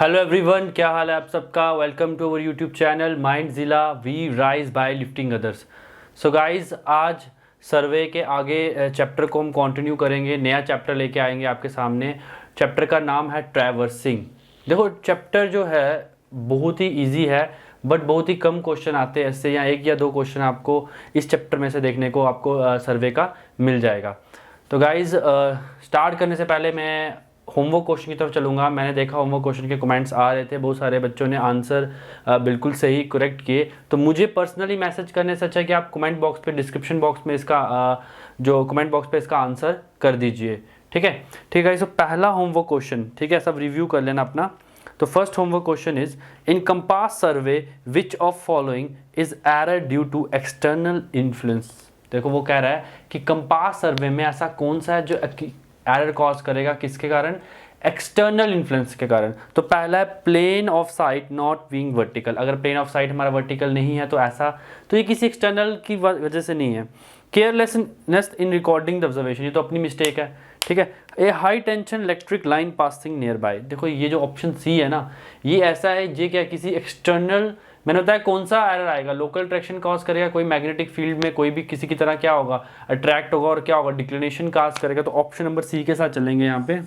Hello everyone, क्या हाल है आप सबका। Welcome to our YouTube channel mind जिला we rise by lifting others. So guys, आज सर्वे के आगे चैप्टर को हम कंटिन्यू करेंगे। नया चैप्टर लेके आएंगे आपके सामने। चैप्टर का नाम है ट्रैवर्सिंग। देखो, चैप्टर जो है बहुत ही इजी है, बट बहुत ही कम क्वेश्चन आते हैं इससे, या एक या दो क्वेश्चन आपको इस चैप्टर में से देखने को आपको सर्वे का मिल जाएगा। तो गाइज, स्टार्ट करने से पहले मैं होमवर्क क्वेश्चन की तरफ चलूँगा। मैंने देखा होमवर्क क्वेश्चन के कमेंट्स आ रहे थे, बहुत सारे बच्चों ने आंसर बिल्कुल सही करेक्ट किए। तो मुझे पर्सनली मैसेज करने से अच्छा है कि आप कमेंट बॉक्स पे, डिस्क्रिप्शन बॉक्स में इसका जो कमेंट बॉक्स पे इसका आंसर कर दीजिए। ठीक है, ठीक है। सो पहला होमवर्क क्वेश्चन, ठीक है, सब रिव्यू कर लेना अपना। तो first homework question is, in compass survey which of following is error due to external influence. देखो, वो कह रहा है कि कंपास सर्वे में ऐसा कौन सा है जो एरर कॉज करेगा, किसके कारण? एक्सटर्नल इन्फ्लुएंस के कारण। तो पहला है plane of sight not being vertical. अगर प्लेन ऑफ साइट हमारा वर्टिकल नहीं है तो ऐसा, तो ये किसी एक्सटर्नल की वजह से नहीं है। Carelessness in recording the observation, ये तो अपनी मिस्टेक है। ठीक है। A high tension electric line passing near by. देखो, ये जो ऑप्शन सी है ना, ये ऐसा है, ये क्या किसी एक्सटर्नल, मैंने बताया कौन सा एरर आएगा, लोकल अट्रैक्शन कॉज करेगा, कोई मैग्नेटिक फील्ड में कोई भी किसी की तरह क्या होगा, अट्रैक्ट होगा, और क्या होगा, डिक्लिनेशन कॉज करेगा। तो ऑप्शन नंबर सी के साथ चलेंगे यहाँ पे।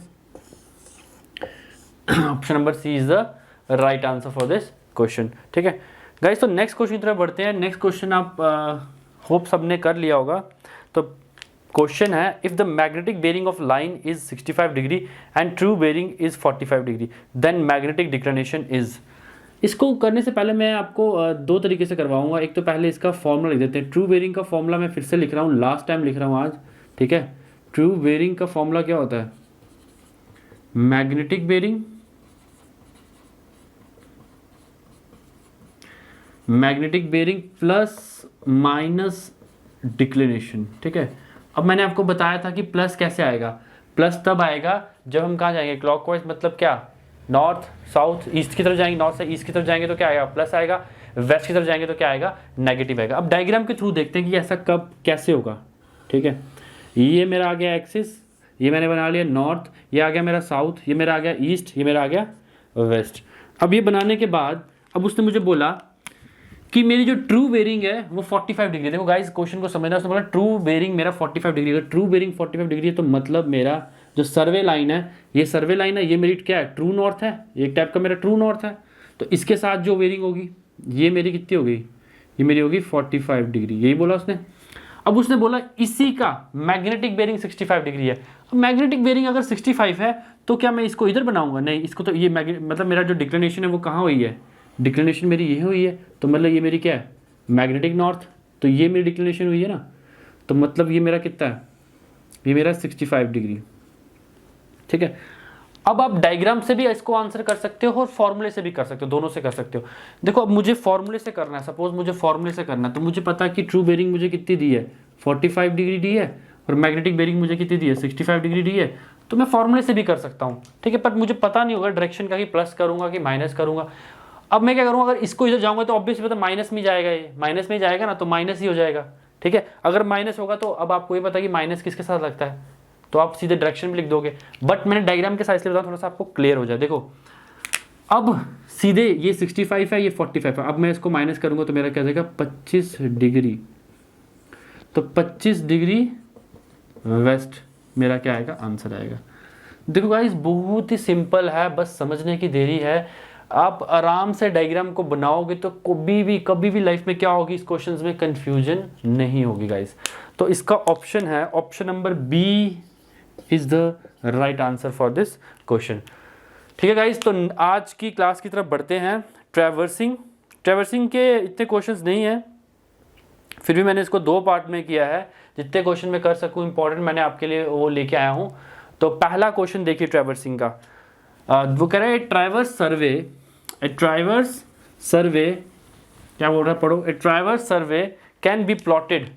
Option number C is the right answer for this question. ठीक है गाइस, तो नेक्स्ट क्वेश्चन की तरफ बढ़ते हैं। नेक्स्ट क्वेश्चन आप होप सबने कर लिया होगा। तो क्वेश्चन है, if the magnetic bearing of line is 65 degree and true bearing is 45 degree, then magnetic declination is. इसको करने से पहले मैं आपको दो तरीके से करवाऊंगा। एक तो पहले इसका फॉर्मूला लिख देते हैं। ट्रू बेरिंग का फॉर्मूला मैं फिर से लिख रहा हूँ, लास्ट टाइम लिख रहा हूँ आज। ठीक है, ट्रू बेरिंग का फॉर्मूला क्या होता है? Magnetic bearing, magnetic bearing plus minus declination. ठीक है, अब मैंने आपको बताया था कि प्लस कैसे आएगा। प्लस तब आएगा जब हम कहाँ जाएंगे, क्लॉकवाइज, मतलब क्या, नॉर्थ साउथ ईस्ट की तरफ जाएंगे। नॉर्थ से ईस्ट की तरफ जाएंगे तो क्या आएगा, प्लस आएगा। वेस्ट की तरफ जाएंगे तो क्या आएगा, नेगेटिव आएगा। अब डायग्राम के थ्रू देखते हैं कि ऐसा कब कैसे होगा। ठीक है, ये मेरा आ गया एक्सिस, ये मैंने बना लिया नॉर्थ, ये आ गया मेरा साउथ, ये मेरा आ गया ईस्ट, ये मेरा आ गया वेस्ट। अब ये बनाने के बाद अब उसने मुझे बोला कि मेरी जो ट्रू बेरिंग है वो 45 डिग्री। देखो गाइस, क्वेश्चन को समझना। उसने बोला ट्रू बेरिंग मेरा 45 डिग्री। अगर ट्रू बेरिंग 45 डिग्री है तो मतलब मेरा जो सर्वे लाइन है, ये सर्वे लाइन है, ये मेरी क्या है, ट्रू नॉर्थ है। एक टाइप का मेरा ट्रू नॉर्थ है। तो इसके साथ जो बेरिंग होगी, ये मेरी कितनी हो गई, ये मेरी होगी 45 डिग्री। यही बोला उसने। अब उसने बोला इसी का मैग्नेटिक बेरिंग 65 डिग्री है। अब मैग्नेटिक बेरिंग अगर 65 है तो क्या मैं इसको इधर बनाऊंगा? नहीं, इसको तो ये मतलब मेरा जो डिक्लिनेशन है वो कहाँ हुई है, डिक्लिनेशन मेरी ये हुई है। तो मतलब ये मेरी क्या है, मैग्नेटिक नॉर्थ। तो ये मेरी डिक्लिनेशन हुई है ना, तो मतलब ये मेरा कितना है, ये मेरा 65 डिग्री। ठीक है, अब आप डायग्राम से भी इसको आंसर कर सकते हो और फॉर्मूले से भी कर सकते हो, दोनों से कर सकते हो। देखो, अब मुझे फॉर्मूले से करना है। सपोज मुझे फॉर्मूले से करना है, तो मुझे पता है कि ट्रू बेरिंग मुझे कितनी दी है, 45 डिग्री दी है, और मैग्नेटिक बेरिंग मुझे कितनी दी है, 65 डिग्री दी है। तो मैं फॉर्मूले से भी कर सकता हूँ। ठीक है, पर मुझे पता नहीं होगा डायरेक्शन का कि प्लस करूंगा कि माइनस करूंगा। अब मैं क्या करूँगा, अगर इसको इधर जाऊँगा तो ऑब्वियसली पता माइनस में जाएगा, ये माइनस में जाएगा ना, तो माइनस ही हो जाएगा। ठीक है, अगर माइनस होगा तो अब आपको ये पता है कि माइनस किसके साथ लगता है, तो आप सीधे डायरेक्शन भी लिख दोगे। बट मैंने डायग्राम के साथ इसलिए बताया थोड़ा सा आपको क्लियर हो जाए। देखो, अब सीधे ये 65 है, ये 45 है। अब मैं इसको माइनस करूंगा तो मेरा क्या जाएगा, 25 डिग्री। तो 25 डिग्री वेस्ट मेरा क्या आएगा, आंसर आएगा। देखो गाइस, बहुत ही सिंपल है, बस समझने की देरी है। आप आराम से डायग्राम को बनाओगे तो कभी भी लाइफ में क्या होगी, इस क्वेश्चंस में कंफ्यूजन नहीं होगी गाइस। तो इसका ऑप्शन है, option number B is the right answer for this question. ठीक है गाइस, तो आज की क्लास की तरफ बढ़ते हैं। ट्रैवर्सिंग के इतने क्वेश्चंस नहीं है, फिर भी मैंने इसको दो पार्ट में किया है। जितने क्वेश्चन मैं कर सकूँ इंपॉर्टेंट, मैंने आपके लिए वो लेके आया हूँ। तो पहला क्वेश्चन देखिए ट्रैवर्सिंग का। वो कह रहा है ट्रैवर्स सर्वे, क्या बोल रहा है, पढ़ो। A traverse survey can be plotted.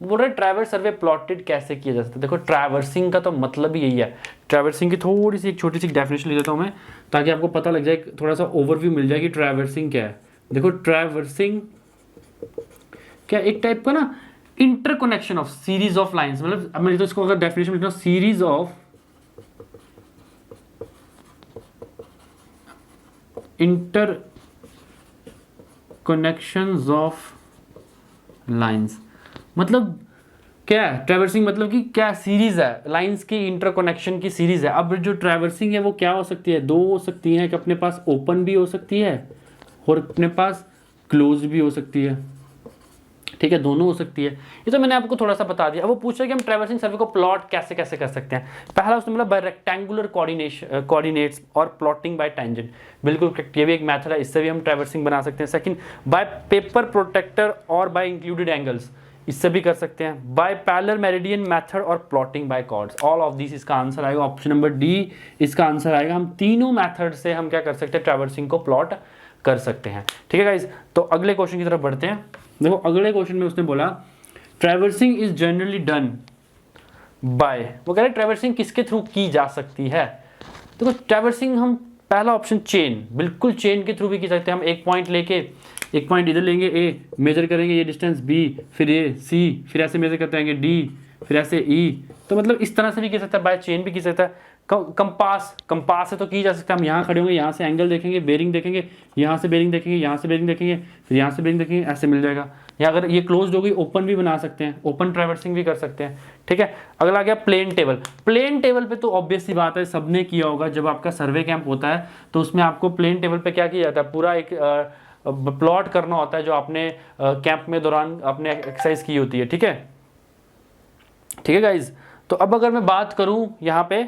बोल रहे ट्रैवर्स सर्वे प्लॉटेड कैसे किया जा सकता है। देखो, ट्रैवर्सिंग का तो मतलब ही यही है। ट्रैवर्सिंग की थोड़ी सी एक छोटी सी डेफिनेशन ले लेता हूँ मैं, ताकि आपको पता लग जाए, थोड़ा सा ओवरव्यू मिल जाए कि ट्रैवर्सिंग क्या है। देखो, ट्रैवर्सिंग क्या, एक टाइप का ना interconnection of series of lines. मतलब अब मैं तो इसको अगर डेफिनेशन लिखना, series of inter connections of lines, मतलब क्या है ट्रैवर्सिंग, मतलब कि क्या सीरीज है लाइंस की, इंटरकनेक्शन की सीरीज है। अब जो ट्रैवर्सिंग है वो क्या हो सकती है, दो हो सकती है, कि अपने पास ओपन भी हो सकती है और अपने पास क्लोज भी हो सकती है, ठीक है, दोनों हो सकती है। ये तो मैंने आपको थोड़ा सा बता दिया। अब वो पूछ रहा है कि हम ट्रैवर्सिंग सर्वे को प्लॉट कैसे कैसे कर सकते हैं। पहला उसने मतलब बाय रेक्टेंगुलर कोऑर्डिनेट्स और प्लॉटिंग बाय टेंजेंट, बिल्कुल करेक्ट, ये भी एक मेथड है, इससे भी हम ट्रैवर्सिंग बना सकते हैं। सेकंड, बाय पेपर प्रोटेक्टर और बाय इंक्लूडेड एंगल्स, इससे भी कर सकते हैं। बाय पैरेलल मेरिडियन मेथड और plotting by chords, all of this इसका आंसर आएगा, ऑप्शन नंबर डी इसका आंसर आएगा। हम तीनों मेथड से हम क्या कर सकते हैं, ट्रैवर्सिंग को प्लॉट कर सकते हैं, ठीक है गाइज। तो अगले क्वेश्चन की तरफ बढ़ते हैं। देखो अगले क्वेश्चन में उसने बोला traversing is generally done by, वो कह रहे ट्रैवर्सिंग किसके थ्रू की जा सकती है। देखो ट्रैवर्सिंग हम पहला ऑप्शन चेन, बिल्कुल चेन के थ्रू भी की सकते हैं। हम एक पॉइंट लेके, एक पॉइंट इधर लेंगे ए, मेजर करेंगे ये डिस्टेंस बी, फिर ए सी, फिर ऐसे मेजर करते आएंगे डी, फिर ऐसे ई, तो मतलब इस तरह से भी की सकता है, बाय चेन भी की सकता है। कंपास से तो की जा सकता है, हम यहाँ खड़े होंगे, यहाँ से एंगल देखेंगे, बेरिंग देखेंगे, यहाँ से बेरिंग देखेंगे, यहाँ से बेरिंग देखेंगे, फिर यहाँ से बेरिंग देखेंगे, ऐसे मिल जाएगा। या अगर ये क्लोज्ड होगी ओपन भी बना सकते हैं, ओपन ट्रैवर्सिंग भी कर सकते हैं, ठीक है। अगला आ गया प्लेन टेबल। प्लेन टेबल पे तो ऑब्वियस सी बात है, सबने किया होगा, जब आपका सर्वे कैंप होता है तो उसमें आपको प्लेन टेबल पे क्या किया जाता है, पूरा एक प्लॉट करना होता है जो आपने कैंप में दौरान आपने एक्सरसाइज की होती है, ठीक है, ठीक है गाइज। तो अब अगर मैं बात करूं यहाँ पे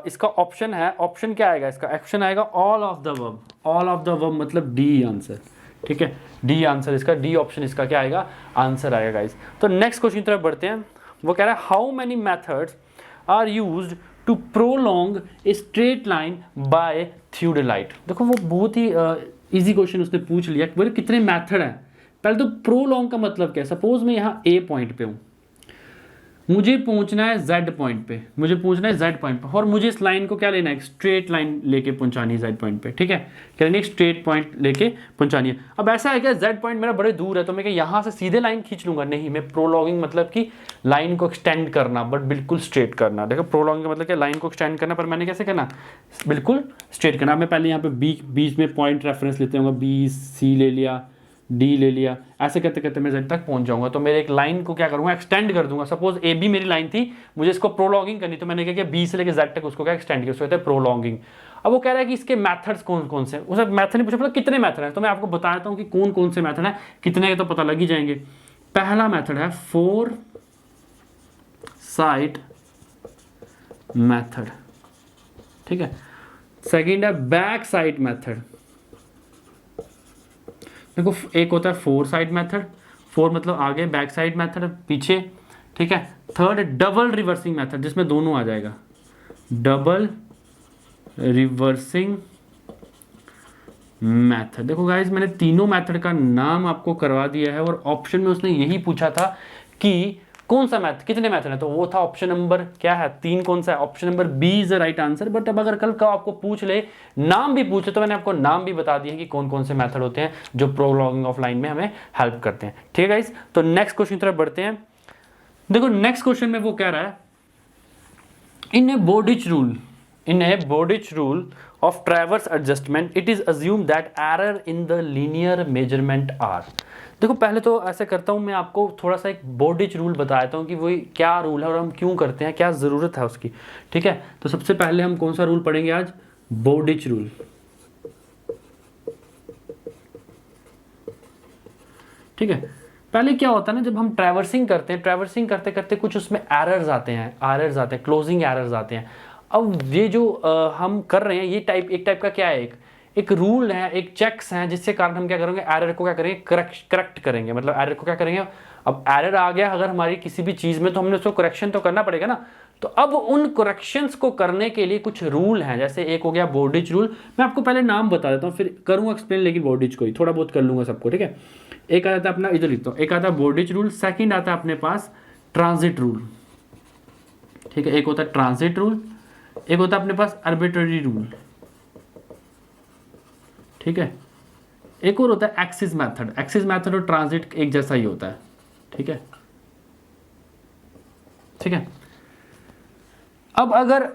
इसका ऑप्शन है, ऑप्शन क्या आएगा इसका, ऑप्शन आएगा all of the above, all of the above मतलब डी आंसर, ठीक है, डी आंसर इसका, डी ऑप्शन इसका क्या आएगा, आंसर आएगा गाइज। तो नेक्स्ट क्वेश्चन की तरफ बढ़ते हैं। वो कह रहा है how many methods are used to prolong a straight line by theodolite. देखो वो बहुत ही इजी क्वेश्चन उसने पूछ लिया, बोले कितने मेथड हैं। पहले तो प्रोलॉन्ग का मतलब क्या है, सपोज मैं यहाँ ए पॉइंट पे हूँ, मुझे पहुंचना है Z पॉइंट पे, मुझे पहुंचना है Z पॉइंट पे, और मुझे इस लाइन को क्या लेना है, स्ट्रेट लाइन लेके पहुंचानी है Z पॉइंट पे, ठीक है, क्या लेनी है, स्ट्रेट पॉइंट लेके पहुंचानी है। अब ऐसा है कि Z पॉइंट मेरा बड़े दूर है, तो मैं क्या यहाँ से सीधे लाइन खींच लूंगा, नहीं, मैं प्रोलॉन्गिंग मतलब कि लाइन को एक्सटेंड करना, बट बिल्कुल स्ट्रेट करना। देखो प्रोलॉन्गिंग का मतलब क्या, लाइन को एक्सटेंड करना, पर मैंने कैसे करना, बिल्कुल स्ट्रेट करना। मैं पहले यहाँ पे बीच में पॉइंट रेफरेंस लेते होंगे, B C ले लिया, डी ले लिया, ऐसे करते करते मैं Z तक पहुंच जाऊंगा। तो मेरे एक लाइन को क्या करूंगा, एक्सटेंड कर दूंगा। सपोज ए बी मेरी लाइन थी, मुझे इसको प्रोलॉन्गिंग करनी, तो मैंने क्या किया, बी से लेकर Z तक उसको क्या एक्सटेंड किया, उसको कहते हैं प्रोलॉन्गिंग। अब वो कह रहा है कि इसके मेथड्स कौन कौन से, उसे मेथड नहीं पूछा, कितने मेथड हैं, तो मैं आपको बता देता हूँ कि कौन कौन से मेथड हैं, कितने के तो पता लग ही जाएंगे। पहला मेथड है फोर साइड मेथड, ठीक है। सेकेंड है बैक साइड मेथड। देखो एक होता है फोर साइड मेथड, फोर मतलब आगे, बैक साइड मेथड पीछे, ठीक है। थर्ड डबल रिवर्सिंग मेथड, जिसमें दोनों आ जाएगा, डबल रिवर्सिंग मेथड। देखो गाइस मैंने तीनों मेथड का नाम आपको करवा दिया है, और ऑप्शन में उसने यही पूछा था कि कौन सा मैथ, कितने मैथड है, तो वो था ऑप्शन नंबर क्या है, 3, कौन सा है, option number B is the right answer. But अब अगर कल का आपको पूछ ले, नाम भी पूछे, तो मैंने आपको नाम भी बता दिए कि कौन कौन से मेथड होते हैं जो प्रोलॉन्गिंग ऑफ लाइन में हमें हेल्प करते हैं, ठीक है गाइस। तो नेक्स्ट क्वेश्चन की तरफ बढ़ते हैं। देखो नेक्स्ट क्वेश्चन में वो कह रहा है इन ए Bowditch rule of traverse adjustment it is assumed that error in the linear measurement are। देखो पहले तो ऐसे करता हूँ, मैं आपको थोड़ा सा एक Bowditch रूल बताता हूँ कि वो क्या रूल है और हम क्यों करते हैं, क्या ज़रूरत है उसकी, ठीक है। तो सबसे पहले हम कौन सा रूल पढ़ेंगे आज, Bowditch रूल, ठीक है। पहले क्या होता है ना, जब हम ट्रैवर्सिंग करते हैं, ट्रैवर्सिंग करते करते कुछ उसमें एरर्स आते हैं, क्लोजिंग एरर्स आते हैं। अब ये जो हम कर रहे हैं, ये एक टाइप का क्या है, एक रूल है, एक चेक्स हैं, जिससे कारण हम क्या करेंगे, एरर को क्या करेंगे, करेक्ट करेंगे। मतलब एरर को क्या करेंगे, अब एरर आ गया अगर हमारी किसी भी चीज़ में, तो हमने उसको करेक्शन तो करना पड़ेगा ना। तो अब उन करेक्शंस को करने के लिए कुछ रूल हैं, जैसे एक हो गया Bowditch रूल। मैं आपको पहले नाम बता देता हूँ, फिर करूँगा एक्सप्लेन, लेकिन Bowditch को ही थोड़ा बहुत कर लूँगा सबको, ठीक है। एक आता है अपना, इधर लिखता हूँ, एक आता है Bowditch रूल, सेकंड आता है अपने पास ट्रांजिट रूल, ठीक है। एक होता है ट्रांजिट रूल, एक होता है अपने पास आर्बिट्ररी रूल, ठीक है। एक और होता है एक्सिस मेथड और ट्रांजिट एक जैसा ही होता है, ठीक है, ठीक है। अब अगर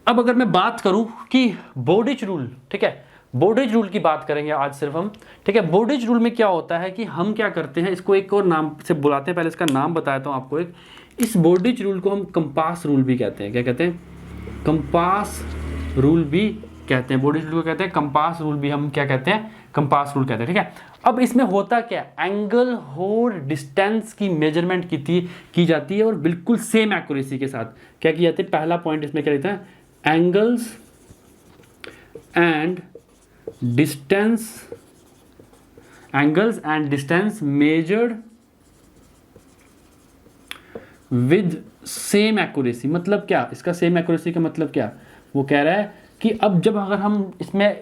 अब अगर मैं बात करूं कि बोर्डिच रूल, ठीक है, बोर्डिच रूल की बात करेंगे आज सिर्फ हम, ठीक है। बोर्डिच रूल में क्या होता है कि हम क्या करते हैं, इसको एक और नाम से बुलाते हैं, पहले इसका नाम बताता हूं आपको। एक इस बोर्डिच रूल को हम कंपास रूल भी कहते हैं। क्या कहते हैं? कंपास रूल भी कहते हैं। बोर्डिच रूल को कहते हैं कंपास रूल भी, हम क्या कहते हैं? कंपास रूल कहते हैं, ठीक है। अब इसमें होता क्या, एंगल और डिस्टेंस की मेजरमेंट की जाती है और बिल्कुल सेम एक्यूरेसी के साथ क्या की जाती है। पहला पॉइंट इसमें क्या लिखता है, angles and distance measured with same accuracy. मतलब क्या, इसका सेम एक्यूरेसी का मतलब क्या, वो कह रहा है कि अब जब अगर हम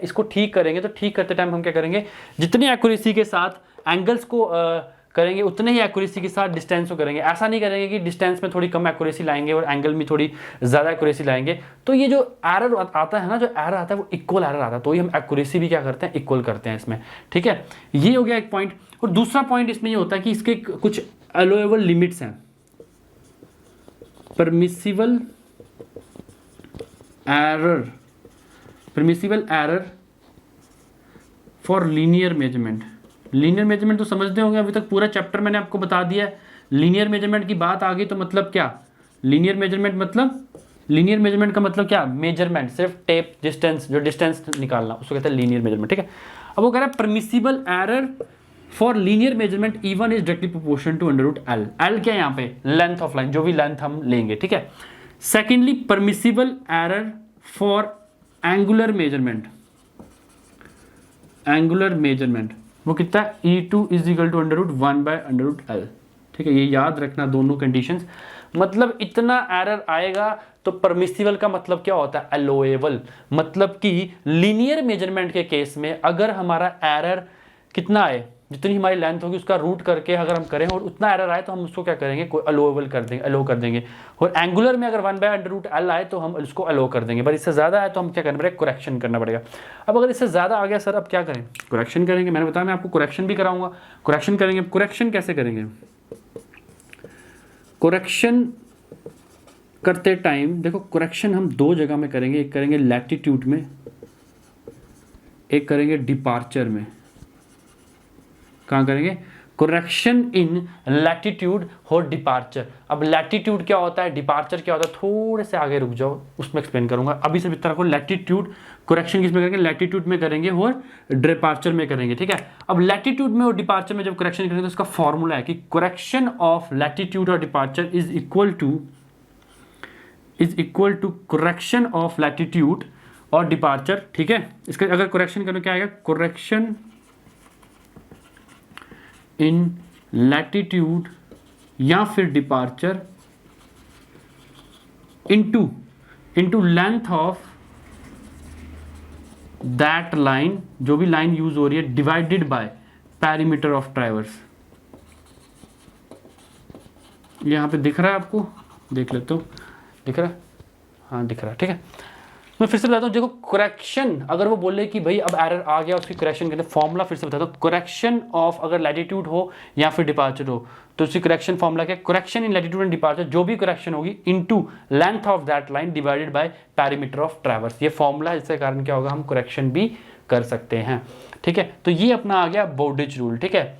इसको ठीक करेंगे तो ठीक करते टाइम हम क्या करेंगे, जितनी एक्यूरेसी के साथ एंगल्स को करेंगे उतने ही एक्यूरेसी के साथ डिस्टेंस को करेंगे। ऐसा नहीं करेंगे कि डिस्टेंस में थोड़ी कम एक्यूरेसी लाएंगे और एंगल में थोड़ी ज़्यादा एक्यूरेसी लाएंगे। तो ये जो एरर आता है ना, जो एरर आता है वो इक्वल एरर आता है, तो ही हम एक्यूरेसी भी क्या करते हैं, इक्वल करते हैं इसमें, ठीक है। ये हो गया एक पॉइंट। और दूसरा पॉइंट इसमें ये होता है कि इसके कुछ अलोएबल लिमिट्स हैं। Permissible error for linear measurement. Linear measurement तो समझते होंगे, अभी तक पूरा चैप्टर मैंने आपको बता दिया है। लीनियर मेजरमेंट की बात आ गई तो मतलब क्या, लीनियर मेजरमेंट का मतलब क्या, मेजरमेंट सिर्फ टेप डिस्टेंस, जो डिस्टेंस निकालना उसको कहते हैं लीनियर मेजरमेंट, ठीक है। अब वो कह रहा है permissible error for linear measurement even is directly proportional to under root L. L क्या है यहाँ पे, लेंथ ऑफ लाइन, जो भी लेंथ हम लेंगे, ठीक है। Secondly permissible error for angular measurement वो कितना है, E2 is equal to under root 1/√L, ठीक है। ये याद रखना दोनों कंडीशंस। मतलब इतना एरर आएगा तो परमिसिबल का मतलब क्या होता है, अलोएबल। मतलब कि लीनियर मेजरमेंट के केस में अगर हमारा एरर कितना आए, जितनी हमारी लेंथ होगी उसका रूट करके अगर हम करें और उतना एरर आए तो हम उसको क्या करेंगे, कोई अलोएबल कर देंगे, अलो कर देंगे। और एंगुलर में अगर 1/√L आए तो हम उसको अलो कर देंगे। पर इससे ज़्यादा आए तो हम क्या करना पड़ेगा, करेक्शन करना पड़ेगा। अब अगर इससे ज़्यादा आ गया सर, अब क्या करें, करेक्शन करेंगे। मैंने बताया मैं आपको करेक्शन भी कराऊंगा, करेक्शन करेंगे। अब करेक्शन कैसे करेंगे, करेक्शन करते टाइम देखो, करेक्शन हम दो जगह में करेंगे। एक करेंगे लैटिट्यूड में, एक करेंगे डिपार्चर में। कहाँ करेंगे, करेक्शन इन लैटिट्यूड और डिपार्चर। अब लैटिट्यूड क्या होता है, डिपार्चर क्या होता है, थोड़े से आगे रुक जाओ, उसमें एक्सप्लेन करूंगा। अभी सिर्फ इतना को लैटिट्यूड करेक्शन किस में करेंगे, लैटिट्यूड में करेंगे और डिपार्चर में करेंगे, ठीक है। अब लैटिट्यूड में और डिपार्चर में जब करेक्शन करेंगे तो इसका फॉर्मूला है कि करेक्शन ऑफ लैटिट्यूड और departure is equal to correction of latitude और डिपार्चर, ठीक है। इसका अगर करेक्शन करें क्या आएगा, करेक्शन इन लैटिट्यूड या फिर departure into length of that line, जो भी लाइन यूज हो रही है, divided by perimeter of traverse. यहां पे दिख रहा है आपको, देख लेते हो, दिख रहा है, हाँ दिख रहा है, ठीक है। मैं फिर से बताता हूँ, देखो करेक्शन अगर वो बोले कि भाई अब एरर आ गया उसकी करेक्शन करने, फॉर्मूला फिर से बताता हूँ। करेक्शन ऑफ अगर लैटिट्यूड हो या फिर डिपार्चर हो तो उसकी करेक्शन फॉर्मूला क्या है, correction in latitude and departure, जो भी करेक्शन होगी into length of that line divided by perimeter of traverse. ये फॉर्मूला, इसके कारण क्या होगा, हम करेक्शन भी कर सकते हैं, ठीक है। तो ये अपना आ गया बोर्डिच रूल, ठीक है,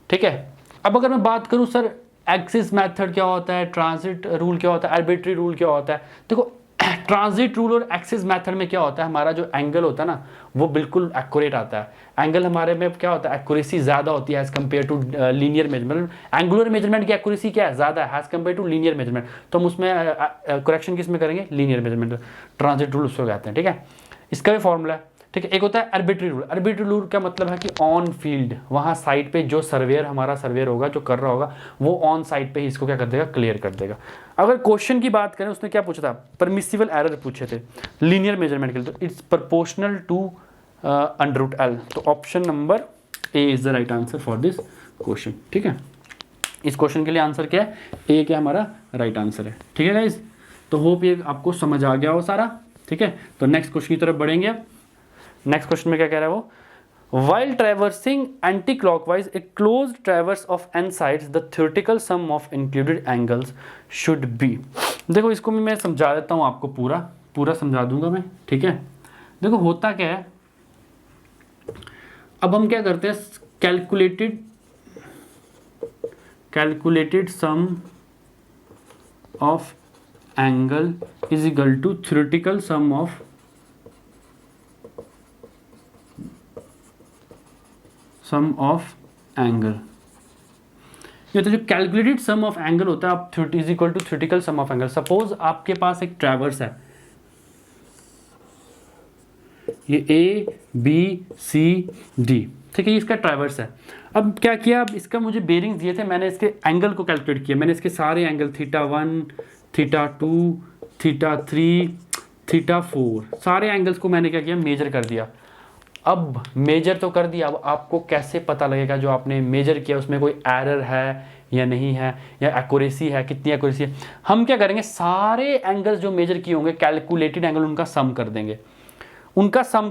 ठीक है। अब अगर मैं बात करूँ सर एक्सिस मेथड क्या होता है, ट्रांजिट रूल क्या होता है, आर्बिट्री रूल क्या होता है। देखो ट्रांजिट रूल और एक्सिस मेथड में क्या होता है, हमारा जो एंगल होता है ना वो बिल्कुल एक्यूरेट आता है। एंगल हमारे में क्या होता है, एक्यूरेसी ज़्यादा होती है as compare to linear measurement. Angular measurement की एक्यूरेसी क्या है, ज़्यादा है as compare to linear measurement. तो हम उसमें करेक्शन किस में करेंगे, लीनियर मेजरमेंट। ट्रांजिट रूल उसको कहते हैं, ठीक है। इसका भी फॉर्मूला है, ठीक है। एक होता है आर्बिट्री रूल। आर्बिट्री रूल का मतलब है कि ऑन फील्ड, वहाँ साइड पे जो सर्वेयर हमारा सर्वेयर होगा, जो कर रहा होगा, वो ऑन साइड पे ही इसको क्या कर देगा, क्लियर कर देगा। अगर क्वेश्चन की बात करें, उसने क्या पूछा था, परमिसिबल एरर पूछे थे लीनियर मेजरमेंट के लिए, तो इट्स प्रोपोर्शनल टू √L। तो option number A is the right answer for this question, ठीक है। इस क्वेश्चन के लिए आंसर क्या है, ए क्या हमारा राइट आंसर है, ठीक है गाइज। तो होप ये आपको समझ आ गया हो सारा, ठीक है। तो नेक्स्ट क्वेश्चन की तरफ बढ़ेंगे अब। नेक्स्ट क्वेश्चन में क्या कह रहा है वो, while traversing anti-clockwise a closed traverse of n sides the theoretical sum of included angles should be। देखो इसको भी मैं समझा देता हूँ आपको, पूरा पूरा समझा दूंगा मैं, ठीक है। देखो होता क्या है, अब हम क्या करते हैं, calculated sum of angle is equal to theoretical sum of angle. ये तो जो कैलकुलेटेड सम ऑफ एंगल होता है, आप is equal to theoretical sum of angle. Suppose आपके पास एक ट्रैवर्स है, ये ए बी सी डी, ठीक है, ये इसका ट्रैवर्स है। अब क्या किया, अब इसका मुझे बेरिंग्स दिए थे, मैंने इसके एंगल को कैलकुलेट किया, मैंने इसके सारे एंगल θ1 θ2 θ3 θ4 सारे एंगल्स को मैंने क्या किया, मेजर कर दिया। अब मेजर तो कर दिया, अब आपको कैसे पता लगेगा जो आपने मेजर किया उसमें कोई एरर है या नहीं है, या एक्यूरेसी है, कितनी एक्यूरेसी है। हम क्या करेंगे, सारे एंगल्स जो मेजर किए होंगे कैलकुलेटेड एंगल, उनका सम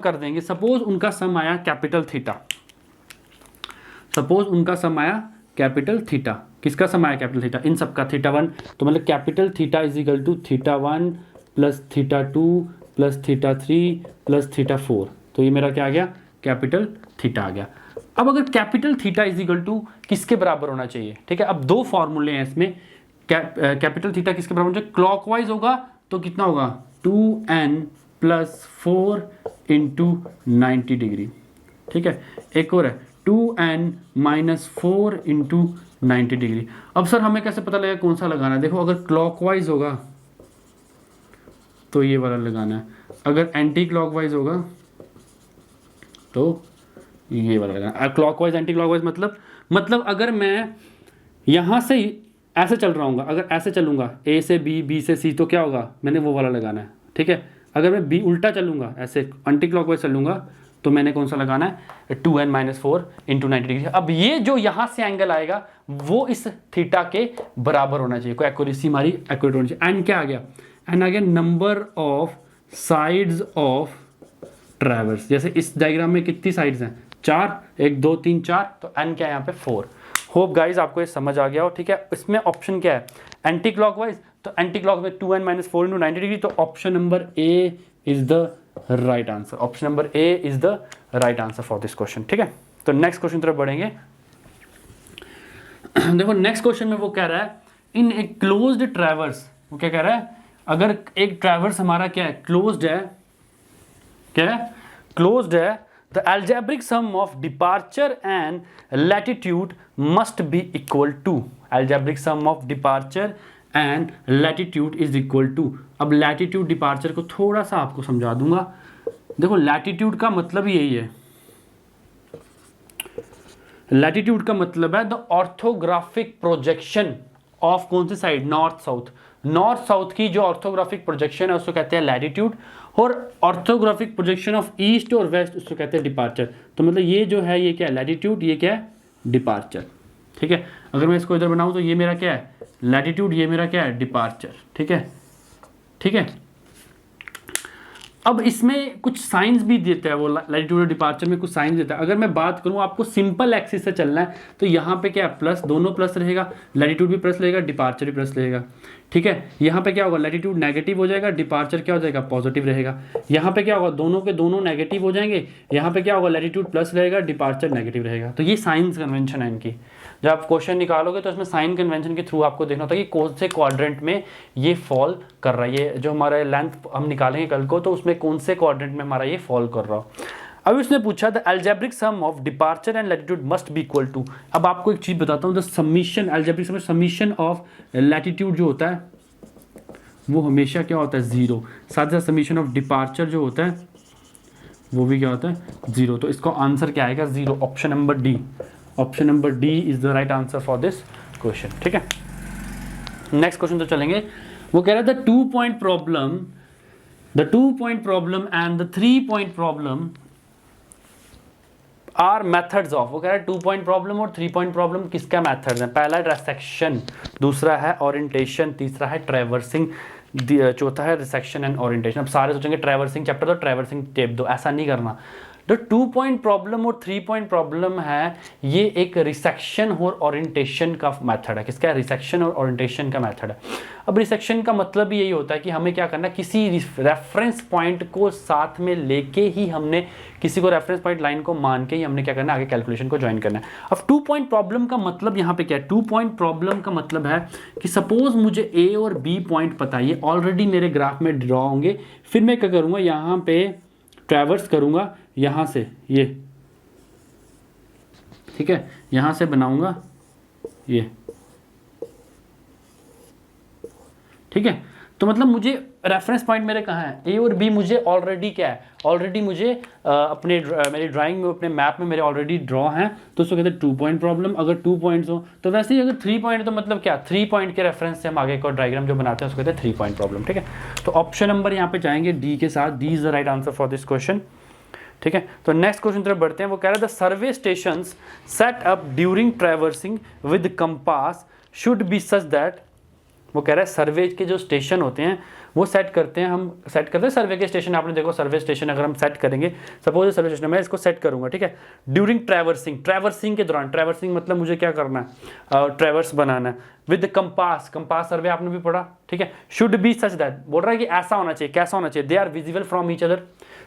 कर देंगे, सपोज उनका सम आया कैपिटल थीटा, किसका सम आया, कैपिटल थीटा, इन सबका θ1, तो मतलब capital theta is equal to θ1 plus θ2 plus θ3 plus θ4, तो ये मेरा क्या आ गया, कैपिटल थीटा आ गया। अब अगर capital theta is equal to किसके बराबर होना चाहिए, ठीक है, अब दो फॉर्मूले हैं इसमें, कैपिटल थीटा किसके बराबर होना चाहिए, क्लॉकवाइज होगा तो कितना होगा 2n प्लस 4 इंटू 90 डिग्री, ठीक है, एक और है 2n माइनस 4 इंटू 90 डिग्री। अब सर हमें कैसे पता लगेगा कौन सा लगाना है, देखो अगर क्लॉकवाइज होगा तो ये वाला लगाना है, अगर एंटी क्लॉकवाइज होगा तो ये वाला लगाना। क्लॉकवाइज एंटी क्लॉकवाइज मतलब अगर मैं यहाँ से ऐसे चल रहा हूँ, अगर ऐसे चलूँगा ए से बी, बी से सी, तो क्या होगा, मैंने वो वाला लगाना है, ठीक है। अगर मैं बी उल्टा चलूँगा, ऐसे एंटी क्लॉकवाइज चलूँगा, तो मैंने कौन सा लगाना है, 2n माइनस 4 इंटू 90 डिग्री। अब ये जो यहाँ से एंगल आएगा वो इस थीटा के बराबर होना चाहिए, कोई एक्यूरेसी हमारी एक्यूरेट होनी चाहिए। एन क्या आ गया, एन आ गया number of sides of traverse. जैसे इस डायग्राम में कितनी साइड्स हैं, 4, 1 2 3 4, तो एन क्या है यहाँ पे 4। होप गाइज आपको ये समझ आ गया हो, ठीक है। इसमें ऑप्शन क्या है, एंटी क्लॉकवाइज, तो एंटी क्लॉक में 2n माइनस 4 इंटू 90 डिग्री, तो option number A is the right answer, option number A is the right answer for this question, ठीक है। तो नेक्स्ट क्वेश्चन तरफ बढ़ेंगे। देखो नेक्स्ट क्वेश्चन में वो कह रहा है, इन ए क्लोज्ड ट्रैवर्स, वो क्या कह रहा है, अगर एक ट्रैवर्स हमारा क्या है, क्लोज्ड है, क्या है, क्लोज्ड है, the algebraic sum of departure and latitude must be equal to, algebraic sum of departure and latitude is equal to. अब लैटिट्यूड डिपार्चर को थोड़ा सा आपको समझा दूंगा। देखो लैटिट्यूड का मतलब यही है, लैटिट्यूड का मतलब है द ऑर्थोग्राफिक प्रोजेक्शन ऑफ कौन सी side, north south. North south की जो ऑर्थोग्राफिक प्रोजेक्शन है उसको कहते हैं लैटिट्यूड, और ऑर्थोग्राफिक प्रोजेक्शन ऑफ ईस्ट और वेस्ट उसको कहते हैं डिपार्चर। तो मतलब ये जो है ये क्या है, लैटिट्यूड, ये क्या है, डिपार्चर, ठीक है। अगर मैं इसको इधर बनाऊं तो ये मेरा क्या है, लैटिट्यूड, ये मेरा क्या है, डिपार्चर, ठीक है, ठीक है। अब इसमें कुछ साइंस भी देता है वो, लैटिट्यूड और डिपार्चर में कुछ साइंस देता है। अगर मैं बात करूं, आपको सिंपल एक्सिस से चलना है, तो यहाँ पे क्या है, प्लस, दोनों प्लस रहेगा, लैटिट्यूड भी प्लस रहेगा, डिपार्चर भी प्लस रहेगा, ठीक है। यहाँ पे क्या होगा, लैटिट्यूड नेगेटिव हो जाएगा, डिपार्चर क्या हो जाएगा, पॉजिटिव रहेगा। यहाँ पे क्या होगा, दोनों के दोनों नेगेटिव हो जाएंगे, यहाँ पे क्या होगा, लैटिट्यूड प्लस रहेगा, डिपार्चर नेगेटिव रहेगा। तो ये साइंस कन्वेंशन है इनकी। जब आप क्वेश्चन निकालोगे तो इसमें साइन कन्वेंशन के थ्रू आपको देखना होता है कि कौन से क्वाड्रेंट में ये फॉल कर रहा है, ये जो हमारा लेंथ हम निकालेंगे कल को, तो उसमें कौन से क्वाड्रेंट में हमारा ये फॉल कर रहा हो। अब उसने पूछा the algebraic sum of departure and latitude must be equal to. अब आपको एक चीज बताता हूँ, the summation, algebraic sum, summation of latitude जो होता है वो हमेशा क्या होता है, 0। साथ ही साथ समीशन ऑफ डिपार्चर जो होता है वो भी क्या होता है, 0। तो इसका आंसर क्या आएगा, 0, option number D. Option number D is the right answer for this question, ठीक है। नेक्स्ट क्वेश्चन तो चलेंगे। वो कह रहा है the 2 point problem and the 3 point problem are methods of. वो कह रहा है 2 पॉइंट प्रॉब्लम और 3 पॉइंट प्रॉब्लम किसका मेथड्स है। पहला है रेसेक्शन, दूसरा है ओरिएंटेशन, तीसरा है ट्रैवर्सिंग, चौथा है रिसेक्शन एंड ओरिएंटेशन। अब सारे सोचेंगे ट्रैवर्सिंग चैप्टर दो, ट्रैवर्सिंग टेप दो, ऐसा नहीं करना। जो 2 पॉइंट प्रॉब्लम और 3 पॉइंट प्रॉब्लम है, ये एक रिसेक्शन और ओरिएंटेशन का मेथड है। किसका? रिसेक्शन और ओरिएंटेशन का मेथड है। अब रिसेक्शन का मतलब यही होता है कि हमें क्या करना है, किसी रेफरेंस पॉइंट को साथ में लेके ही हमने, किसी को रेफरेंस पॉइंट लाइन को मान के ही हमने क्या करना है, आगे कैलकुलेशन को ज्वाइन करना है। अब 2 पॉइंट प्रॉब्लम का मतलब यहाँ पे क्या है? 2 पॉइंट प्रॉब्लम का मतलब है कि सपोज मुझे ए और बी पॉइंट पता है, ये ऑलरेडी मेरे ग्राफ में ड्रॉ होंगे। फिर मैं क्या करूँगा, यहाँ पे ट्रैवर्स करूँगा यहाँ से, ये ठीक है, यहाँ से बनाऊँगा ये, ठीक है। तो मतलब मुझे रेफरेंस पॉइंट मेरे कहाँ है, ए और बी मुझे ऑलरेडी क्या है, ऑलरेडी मुझे अपने मेरी ड्राइंग में, अपने मैप में मेरे ऑलरेडी ड्रॉ हैं, तो उसको कहते हैं 2 पॉइंट प्रॉब्लम। अगर 2 पॉइंट्स हो तो वैसे ही, अगर 3 पॉइंट तो मतलब क्या, 3 पॉइंट के रेफरेंस से हम आगे का डायग्राम जो बनाते हैं उसको कहते हैं 3 पॉइंट प्रॉब्लम, ठीक है। तो ऑप्शन नंबर यहाँ पे जाएंगे डी के साथ, D is the right answer for this question, ठीक है। तो नेक्स्ट क्वेश्चन तरफ बढ़ते हैं। वो कह रहा है the survey stations set up during traversing with compass should be such that, वो कह रहा है सर्वे के जो स्टेशन होते हैं वो सेट करते हैं, हम सेट करते हैं सर्वे के स्टेशन। आपने देखो सर्वे स्टेशन अगर हम सेट करेंगे, सपोज सर्वे स्टेशन मैं इसको सेट करूंगा, ठीक है, ड्यूरिंग ट्रैवर्सिंग, ट्रैवर्सिंग के दौरान, ट्रैवर्सिंग मतलब मुझे क्या करना है, ट्रैवर्स बनाना है, विद कंपास, कंपास सर्वे आपने भी पढ़ा, ठीक है। शुड बी सच दैट, बोल रहा है कि ऐसा होना चाहिए, कैसा होना चाहिए, they are visible from each other,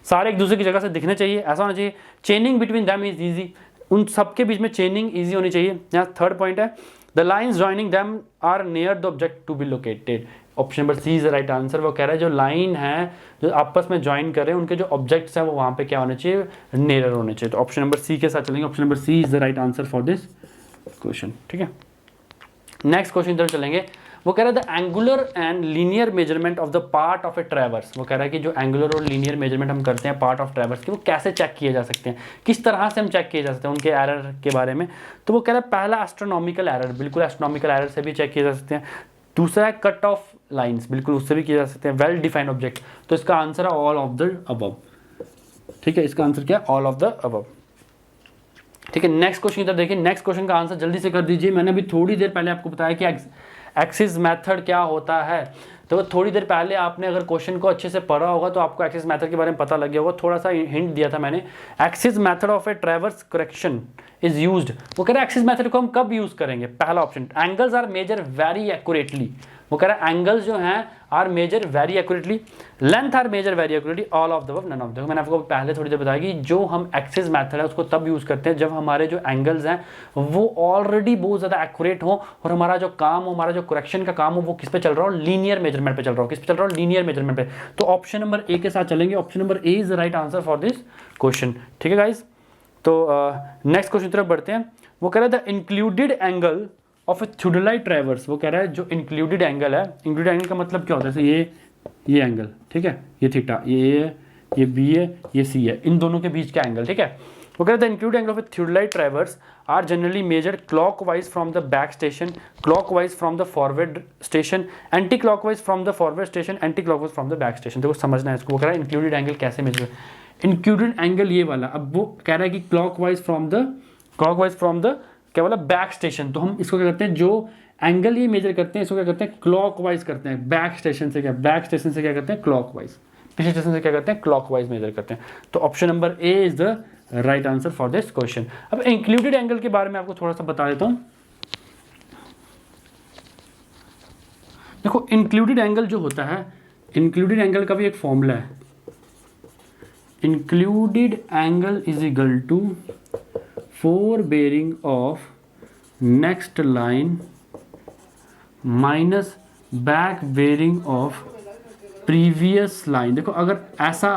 सारे एक दूसरे की जगह से दिखने चाहिए, ऐसा होना चाहिए। Chaining between them is easy, उन सबके बीच में चेनिंग ईजी होनी चाहिए। यहाँ थर्ड पॉइंट है, the lines joining them are near the object to be located. Option number C is the right answer. वो कह रहा है जो लाइन है जो आपस में ज्वाइन कर रहे हैं, उनके जो ऑब्जेक्ट्स हैं वो वहाँ पे क्या होने चाहिए, नियर होने चाहिए। तो ऑप्शन नंबर सी के साथ चलेंगे, option number C is the right answer for this question, ठीक है। नेक्स्ट क्वेश्चन इधर चलेंगे। वो कह रहा है the angular and linear measurement of the part of A traverse. वो कह रहा है कि जो एंगुलर और लीनियर मेजरमेंट हम करते हैं पार्ट ऑफ ट्रैवर्स की, वो कैसे चेक किए जा सकते हैं, किस तरह से हम चेक किए जा सकते हैं, उनके एरर के बारे में। तो वो कह रहा है पहला एस्ट्रोनॉमिकल एरर, बिल्कुल एस्ट्रोनॉमिकल एरर से भी चेक किए जा सकते हैं। दूसरा है कट ऑफ लाइन्स, बिल्कुल उससे भी किए जा सकते हैं। वेल डिफाइंड ऑब्जेक्ट, तो इसका आंसर है ऑल ऑफ द अबव, ठीक है। इसका आंसर क्या है, ऑल ऑफ द अबव, ठीक है। नेक्स्ट क्वेश्चन इधर देखिए, नेक्स्ट क्वेश्चन का आंसर जल्दी से कर दीजिए। मैंने अभी थोड़ी देर पहले आपको बताया कि एक्सिस मेथड क्या होता है, तो थोड़ी देर पहले आपने अगर क्वेश्चन को अच्छे से पढ़ा होगा तो आपको एक्सिस मेथड के बारे में पता लग गया होगा। थोड़ा सा हिंट दिया था मैंने, axis method of A traverse correction is used. वो कह रहा है एक्सिस मेथड को हम कब यूज करेंगे, पहला option, angles are measure very accurately. वो कह रहा है एंगल्स जो हैं are measure very accurately, length are measure very accurately, all of the above, none of the above. मैंने आपको पहले थोड़ी देर बताया कि जो हम एक्सिस मेथड है उसको तब यूज करते हैं जब हमारे जो एंगल्स हैं वो ऑलरेडी बहुत ज़्यादा एक्यूरेट हो और हमारा जो काम हो, हमारा जो करेक्शन का काम हो, वो किस पे चल रहा हो, लीनियर मेजरमेंट पे चल रहा हो। किस पे चल रहा हो, लीनियर मेजरमेंट पे। तो ऑप्शन नंबर ए के साथ चलेंगे, option number A is the right answer for this question, ठीक है गाइज। तो नेक्स्ट क्वेश्चन तरफ बढ़ते हैं। वो कह रहा है the included angle of a theodolite traverse. वो कह रहा है जो इंक्लूडेड एंगल है, इंक्लूडेड एंगल का मतलब क्या होता है, जैसे ये एंगल, ठीक है, ये थीटा, ये ए है, ये बी है, ये सी है, इन दोनों के बीच का एंगल, ठीक है। वो कह रहा है the included angle of a theodolite traverse are generally measured clockwise from the back station, clockwise from the forward station, anti clockwise from the forward station, anti clockwise from the back station. देखो समझना है इसको। वो कह रहा है included angle कैसे measure, included angle ये वाला। अब वो कह रहा है कि क्लॉकवाइज फ्रॉम द क्या बोला, बैक स्टेशन। तो हम इसको क्या करते हैं, जो एंगल ये मेजर करते हैं इसको क्या करते हैं, क्लॉकवाइज करते हैं। बैक स्टेशन से क्या करते हैं, क्लॉकवाइज, पिछले स्टेशन से क्या करते हैं, क्लॉकवाइज मेजर करते हैं। तो option number A is the right answer for this question. अब इंक्लूडेड एंगल के बारे में आपको थोड़ा सा बता देता हूं। देखो इंक्लूडेड एंगल जो होता है, इंक्लूडेड एंगल का भी एक फॉर्मूला है, included angle is equal to fore bearing of next line minus back bearing of previous line. देखो अगर ऐसा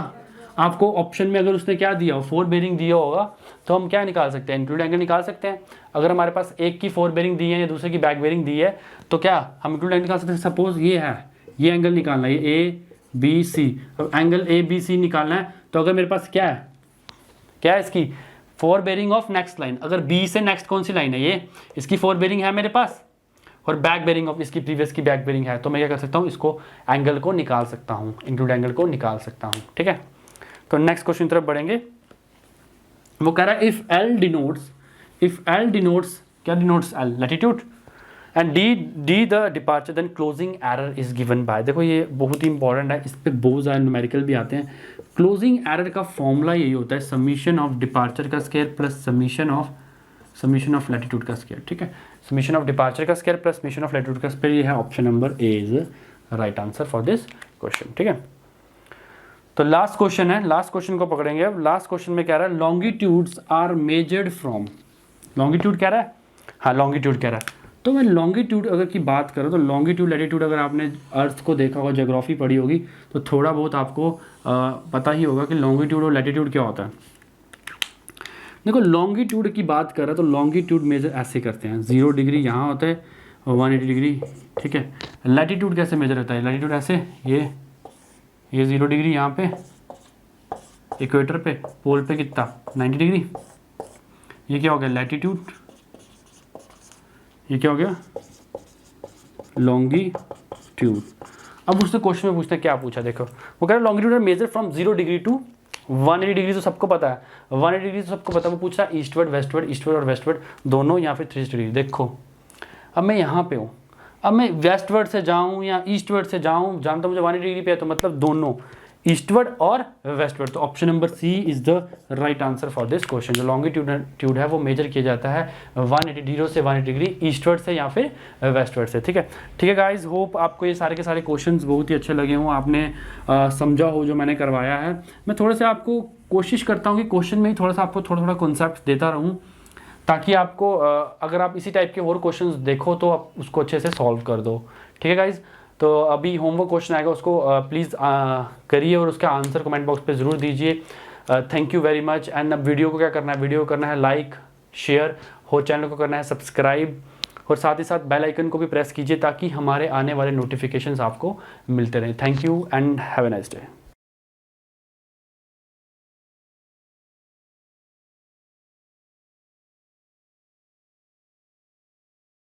आपको ऑप्शन में अगर उसने क्या दिया हो, फोर बेरिंग दिया होगा, तो हम क्या निकाल सकते हैं, इंक्लूड एंगल निकाल सकते हैं। अगर हमारे पास एक की फोर बेरिंग दी है या दूसरे की बैक बेरिंग दी है तो क्या हम इंक्लूड एंगल निकाल सकते हैं। सपोज ये है, ये एंगल निकालना है, ये ए बी सी। अब एंगल ए बी सी निकालना है तो अगर मेरे पास क्या है इसकी fore bearing of next line, अगर बी से नेक्स्ट कौन सी लाइन है, ये इसकी फोर बेरिंग है मेरे पास, और बैक बेरिंग ऑफ इसकी प्रीवियस की बैक बेरिंग है, तो मैं क्या कर सकता हूँ, इसको एंगल को निकाल सकता हूँ, इंक्लूड एंगल को निकाल सकता हूँ। ठीक है, तो नेक्स्ट क्वेश्चन तरफ बढ़ेंगे। वो कह रहा है इफ एल डिनोट्स क्या denotes L, latitude. And D the departure then closing error is given by. देखो ये बहुत ही इंपॉर्टेंट है, इस पर बहुत ज़्यादा न्यूमेरिकल भी आते हैं। क्लोजिंग एरर का फॉर्मूला यही होता है, समीशन ऑफ डिपार्चर का square plus summation of latitude का स्क्वायर। ठीक है, समीशन ऑफ डिपार्चर का square plus summation of latitude का स्क्वायर, ये है option number A is right answer for this question. ठीक है, तो लास्ट क्वेश्चन है, लास्ट क्वेश्चन को पकड़ेंगे अब। लास्ट क्वेश्चन में कह रहा है longitudes are measured from, longitude कह रहा है, हाँ लॉन्गिट्यूड कह रहा है। तो मैं लॉन्गिट्यूड अगर की बात करूँ तो लॉन्गिट्यूड लैटिट्यूड, अगर आपने अर्थ को देखा होगा, ज्योग्राफी पढ़ी होगी, तो थोड़ा बहुत आपको पता ही होगा कि लॉन्गिट्यूड और लैटिट्यूड क्या होता है। देखो लॉन्गिट्यूड की बात कर रहे हैं तो लॉन्गिट्यूड मेजर ऐसे करते हैं, 0 डिग्री यहाँ होता है और 180 डिग्री। ठीक है, लैटिट्यूड कैसे मेजर होता है, लैटिट्यूड ऐसे, ये 0 डिग्री यहाँ पे इक्वेटर पे, पोल पे कितना 90 डिग्री। ये क्या हो गया लैटिट्यूड, ये क्या हो गया लॉन्गिट्यूड। अब उससे क्वेश्चन में पूछते हैं क्या पूछा, देखो वो कह रहा है longitude measure from 0 degree to 180 degree, तो सबको पता है 180 डिग्री तो सबको पता है। वो पूछ रहा है ईस्टवर्ड वेस्टवर्ड, ईस्टवर्ड और वेस्टवर्ड दोनों, या फिर 360 डिग्री। देखो अब मैं यहाँ पे हूँ, अब मैं वेस्टवर्ड से जाऊँ या ईस्टवर्ड से जाऊँ, जानता मुझे 180 डिग्री पे है, तो मतलब दोनों ईस्टवर्ड और वेस्टवर्ड। तो option number C is the right answer for this question. जो लॉन्गिट्यूड है वो मेजर किया जाता है 180 से 180 डिग्री ईस्टवर्ड से या फिर वेस्टवर्ड से। ठीक है गाइज, होप आपको ये सारे के सारे क्वेश्चंस बहुत ही अच्छे लगे हों, आपने समझा हो जो मैंने करवाया है। मैं थोड़ा सा आपको कोशिश करता हूँ कि क्वेश्चन में ही थोड़ा सा आपको थोड़ा कॉन्सेप्ट देता रहूँ, ताकि आपको अगर आप इसी टाइप के और क्वेश्चंस देखो तो आप उसको अच्छे से सॉल्व कर दो। ठीक है गाइज, तो अभी होमवर्क क्वेश्चन आएगा, उसको प्लीज़ करिए और उसका आंसर कमेंट बॉक्स पे ज़रूर दीजिए। Thank you very much. And अब वीडियो को क्या करना है, वीडियो को करना है लाइक शेयर, और चैनल को करना है सब्सक्राइब, और साथ ही साथ बेल आइकन को भी प्रेस कीजिए ताकि हमारे आने वाले नोटिफिकेशंस आपको मिलते रहें। Thank you and have a nice day.